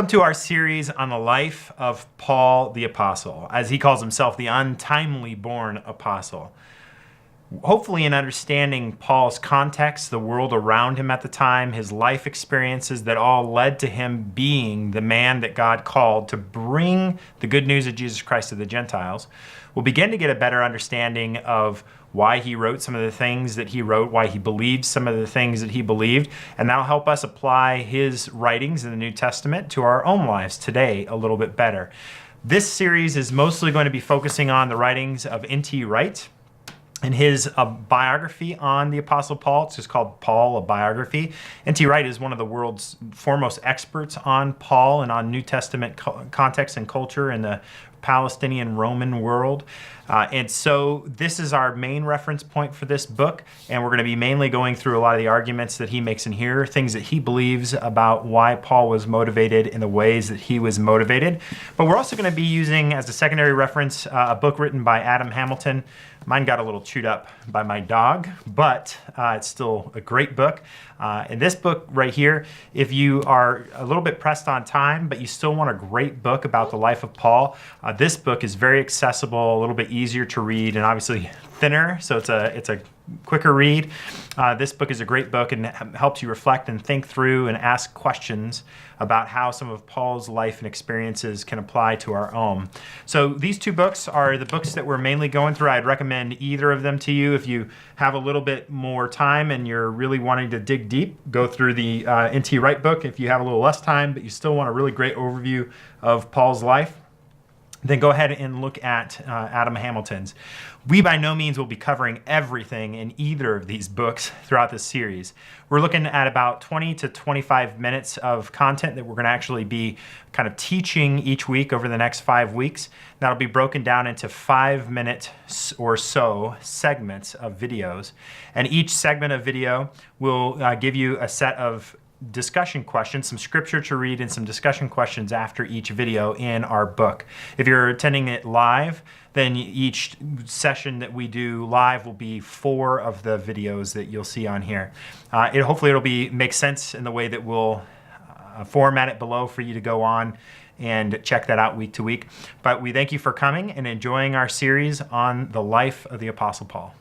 to our series on the life of Paul the Apostle, as he calls himself, the untimely born apostle. Hopefully in understanding Paul's context, the world around him at the time, his life experiences that all led to him being the man that God called to bring the good news of Jesus Christ to the Gentiles, we'll begin to get a better understanding of why he wrote some of the things that he wrote, why he believed some of the things that he believed, and that'll help us apply his writings in the New Testament to our own lives today a little bit better. This series is mostly going to be focusing on the writings of N.T. Wright and his biography on the Apostle Paul. It's just called Paul, a Biography. N.T. Wright is one of the world's foremost experts on Paul and on New Testament context and culture in the Palestinian Roman world. And so this is our main reference point for this book, and we're going to be mainly going through a lot of the arguments that he makes in here, things that he believes about why Paul was motivated in the ways that he was motivated. But we're also going to be using as a secondary reference a book written by Adam Hamilton. Mine got a little chewed up by my dog, but it's still a great book. And this book right here, if you are a little bit pressed on time, but you still want a great book about the life of Paul, this book is very accessible, a little bit easier to read, and obviously thinner, so it's a quicker read. This book is a great book and helps you reflect and think through and ask questions about how some of Paul's life and experiences can apply to our own. So these two books are the books that we're mainly going through. I'd recommend either of them to you. If you have a little bit more time and you're really wanting to dig deep, go through the N.T. Wright book. If you have a little less time, but you still want a really great overview of Paul's life, then go ahead and look at Adam Hamilton's. We by no means will be covering everything in either of these books throughout this series. We're looking at about 20 to 25 minutes of content that we're going to actually be kind of teaching each week over the next 5 weeks. That'll be broken down into 5-minute or so segments of videos. And each segment of video will give you a set of discussion questions, some scripture to read, and some discussion questions after each video in our book. If you're attending it live, then each session that we do live will be 4 of the videos that you'll see on here. Hopefully it'll make sense in the way that we'll format it below for you to go on and check that out week to week. But we thank you for coming and enjoying our series on the life of the Apostle Paul.